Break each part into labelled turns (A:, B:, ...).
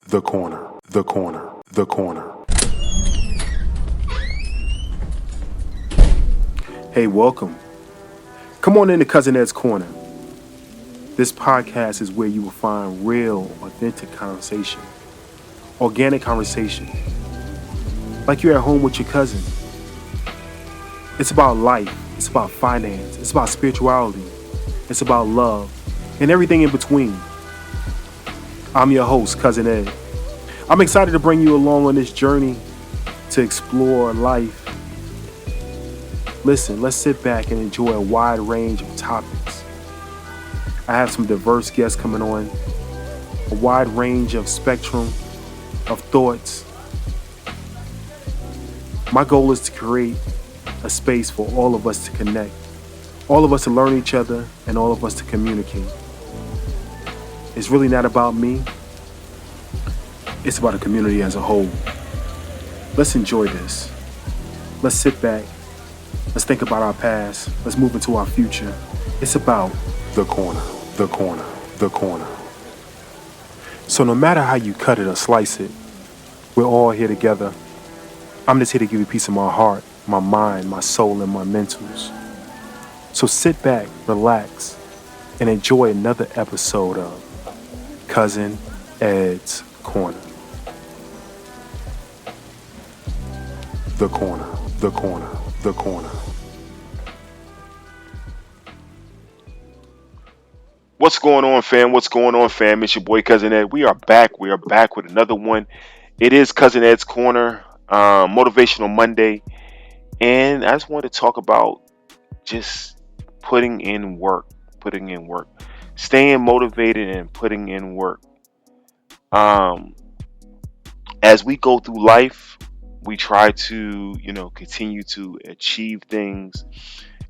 A: The corner, the corner, the corner. Hey, welcome. Come on into Cousin Ed's Corner. This podcast is where you will find real, authentic conversation, organic conversation, like you're at home with your cousin. It's about life, it's about finance, it's about spirituality, it's about love, and everything in between. I'm your host, Cousin Ed. I'm excited to bring you along on this journey to explore life. Listen, let's sit back and enjoy a wide range of topics. I have some diverse guests coming on, a wide range of spectrum of thoughts. My goal is to create a space for all of us to connect, all of us to learn each other, and all of us to communicate. It's really not about me. It's about the community as a whole. Let's enjoy this. Let's sit back. Let's think about our past. Let's move into our future. It's about the corner, the corner, the corner. So no matter how you cut it or slice it, we're all here together. I'm just here to give you a piece of my heart, my mind, my soul, and my mentals. So sit back, relax, and enjoy another episode of Cousin Ed's Corner. The corner, the corner, the corner.
B: What's going on, fam? What's going on, fam? It's your boy Cousin Ed. We are back. We are back with another one. It is Cousin Ed's Corner, Motivational Monday, and I just want to talk about just putting in work, staying motivated and putting in work. As we go through life, we try to, continue to achieve things,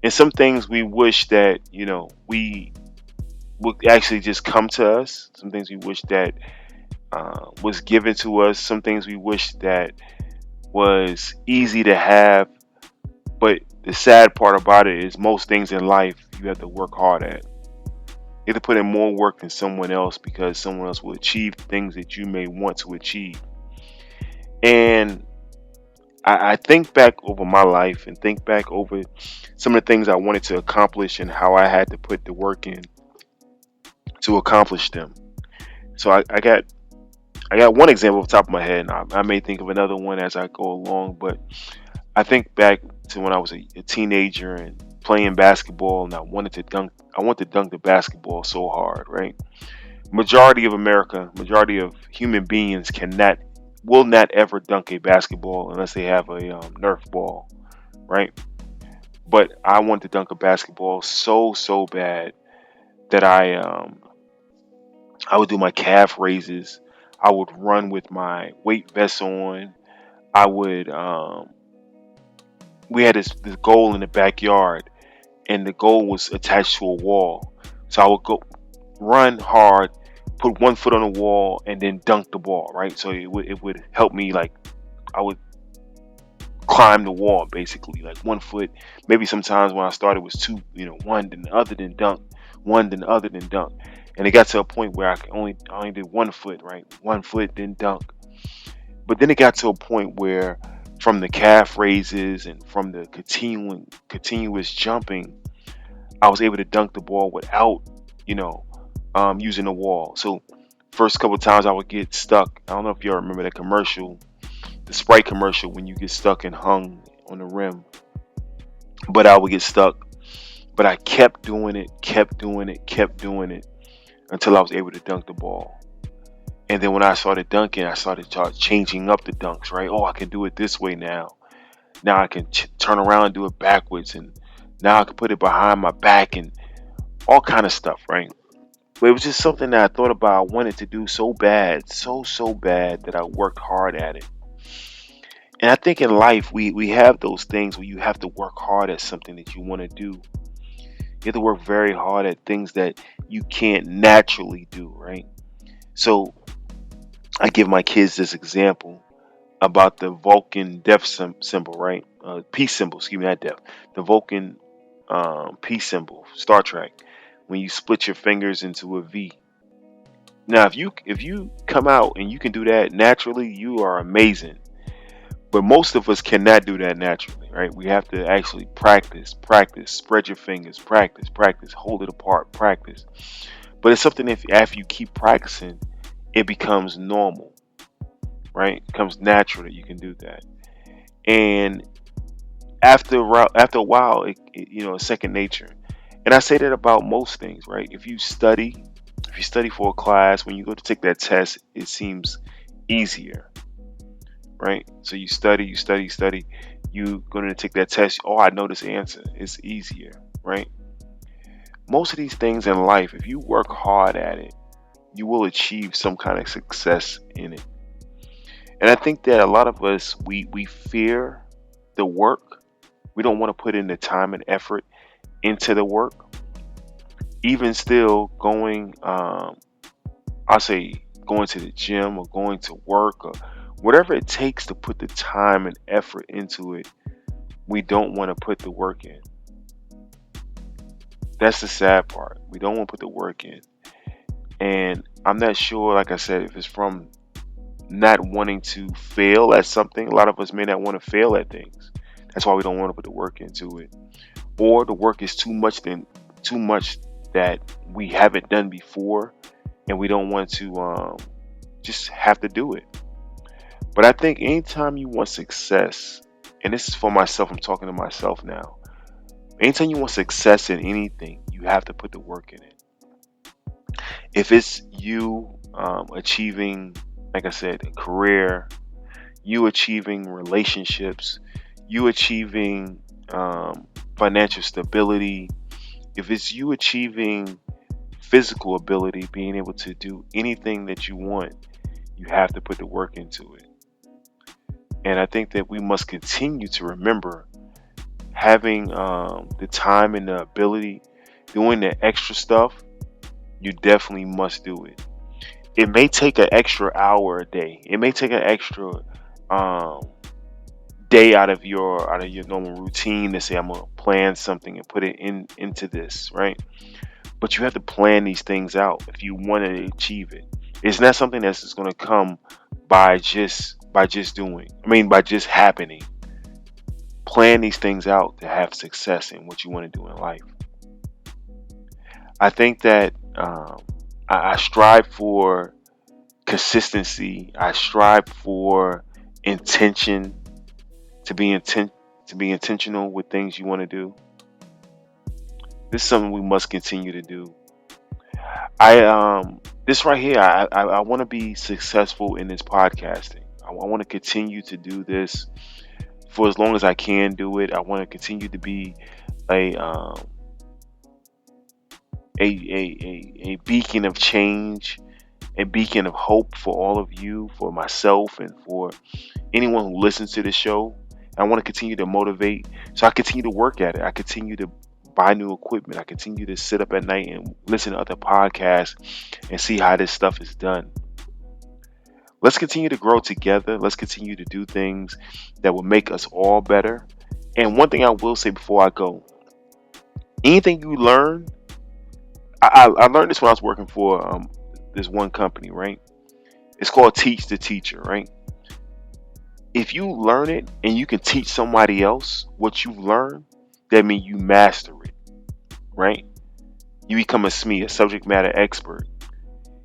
B: and some things we wish that, we would actually just come to us. Some things we wish that was given to us. Some things we wish that was easy to have. But the sad part about it is most things in life you have to work hard at. You have to put in more work than someone else because someone else will achieve things that you may want to achieve. And I think back over my life and think back over some of the things I wanted to accomplish and how I had to put the work in to accomplish them. So I got one example off the top of my head, and I may think of another one as I go along. But I think back to when I was a teenager and playing basketball, and I wanted to dunk. I wanted to dunk the basketball so hard, right? Majority of human beings will not ever dunk a basketball unless they have a Nerf ball, right? But I wanted to dunk a basketball so bad that I would do my calf raises. I would run with my weight vest on. I would we had this goal in the backyard, and the goal was attached to a wall. So I would go run hard, put one foot on the wall, and then dunk the ball, right? So it would help me, like I would climb the wall basically, like one foot. Maybe sometimes when I started was two, one then the other, then dunk, one then the other, then dunk. And it got to a point where I only did 1 foot, right? 1 foot, then dunk. But then it got to a point where from the calf raises and from the continuous jumping, I was able to dunk the ball without, using the wall. So first couple of times I would get stuck. I don't know if y'all remember that commercial, the Sprite commercial, when you get stuck and hung on the rim. But I would get stuck. But I kept doing it until I was able to dunk the ball. And then when I started dunking, I started changing up the dunks, right? Oh, I can do it this way now. Now I can turn around and do it backwards. And now I can put it behind my back and all kind of stuff, right? But it was just something that I thought about. I wanted to do so bad, so bad that I worked hard at it. And I think in life, we have those things where you have to work hard at something that you want to do. You have to work very hard at things that you can't naturally do, right? So I give my kids this example about the Vulcan death symbol, right? Peace symbol, excuse me, not death. The Vulcan peace symbol, Star Trek. When you split your fingers into a V, Now, if you come out and you can do that naturally, you are amazing. But most of us cannot do that naturally, right? We have to actually practice, practice, spread your fingers, practice, practice, hold it apart, practice. But it's something if after you keep practicing, it becomes normal, right? It becomes natural that you can do that. And after a while, it's second nature. And I say that about most things, right? If you study for a class, when you go to take that test, it seems easier, right? So you study, you study, you study. You going to take that test. Oh, I know this answer. It's easier, right? Most of these things in life, if you work hard at it, you will achieve some kind of success in it. And I think that a lot of us we fear the work. We don't want to put in the time and effort into the work. Even still going, I say going to the gym or going to work or whatever it takes to put the time and effort into it, we don't want to put the work in. That's the sad part. We don't want to put the work in. And I'm not sure, like I said, if it's from not wanting to fail at something. A lot of us may not want to fail at things. That's why we don't want to put the work into it. Or the work is too much that we haven't done before and we don't want to just have to do it. But I think anytime you want success, and this is for myself, I'm talking to myself now. Anytime you want success in anything, you have to put the work in it. If it's you achieving, like I said, a career, you achieving relationships, you achieving financial stability, if it's you achieving physical ability, being able to do anything that you want, you have to put the work into it. And I think that we must continue to remember having the time and the ability, doing the extra stuff, you definitely must do it. It may take an extra hour a day. It may take an extra um, day out of your normal routine to say I'm gonna plan something and put it into this, right? But you have to plan these things out if you want to achieve it. It's not something that's just gonna come by just doing. I mean, by just happening. Plan these things out to have success in what you want to do in life. I think that I strive for consistency. I strive for intention to be intentional with things you want to do. This is something we must continue to do. I this right here. I want to be successful in this podcasting. I want to continue to do this for as long as I can do it. I want to continue to be a a beacon of change, a beacon of hope for all of you, for myself, and for anyone who listens to the show. I want to continue to motivate. So I continue to work at it. I continue to buy new equipment. I continue to sit up at night and listen to other podcasts and see how this stuff is done. Let's continue to grow together. Let's continue to do things that will make us all better. And one thing I will say before I go, anything you learn, I learned this when I was working for this one company, right? It's called Teach the Teacher, right? If you learn it and you can teach somebody else what you've learned, that means you master it, right? You become a SME, a subject matter expert.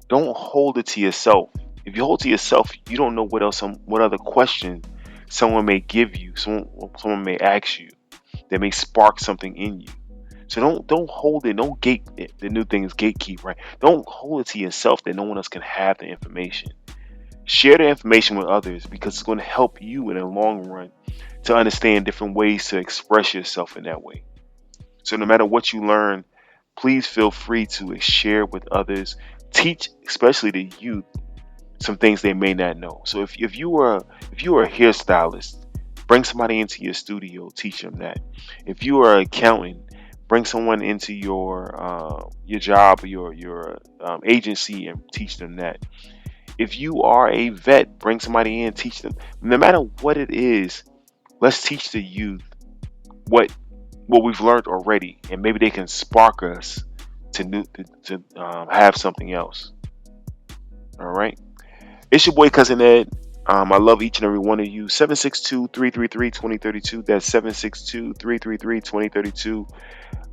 B: Don't hold it to yourself. If you hold it to yourself, you don't know what other question someone may give you, someone may ask you that may spark something in you. So don't hold it. Don't gate it. The new thing is gatekeep, right? Don't hold it to yourself that no one else can have the information. Share the information with others because it's going to help you in the long run to understand different ways to express yourself in that way. So no matter what you learn, please feel free to share with others. Teach, especially the youth, some things they may not know. So if you are a hairstylist, bring somebody into your studio, teach them that. If you are an accountant, bring someone into your job or your agency and teach them that. If you are a vet, bring somebody in, teach them. No matter what it is, let's teach the youth what we've learned already, and maybe they can spark us to have something else. All right. It's your boy Cousin Ed. I love each and every one of you. 762-333-2032. That's 762-333-2032.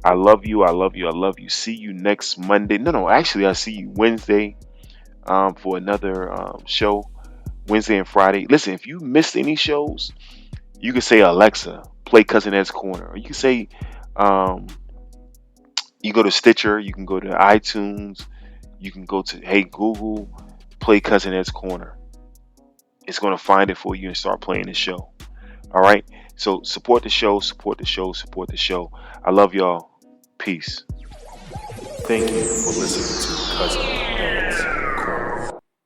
B: I love you. I love you. I love you. See you next Monday. No, actually, I see you Wednesday for another show. Wednesday and Friday. Listen, if you missed any shows, you can say Alexa, play Cousin Ed's Corner. Or you can say, um, you go to Stitcher, you can go to iTunes, you can go to Hey Google, play Cousin Ed's Corner. It's going to find it for you and start playing the show. All right. So support the show, support the show, support the show. I love y'all. Peace.
A: Thank you for listening to Cousin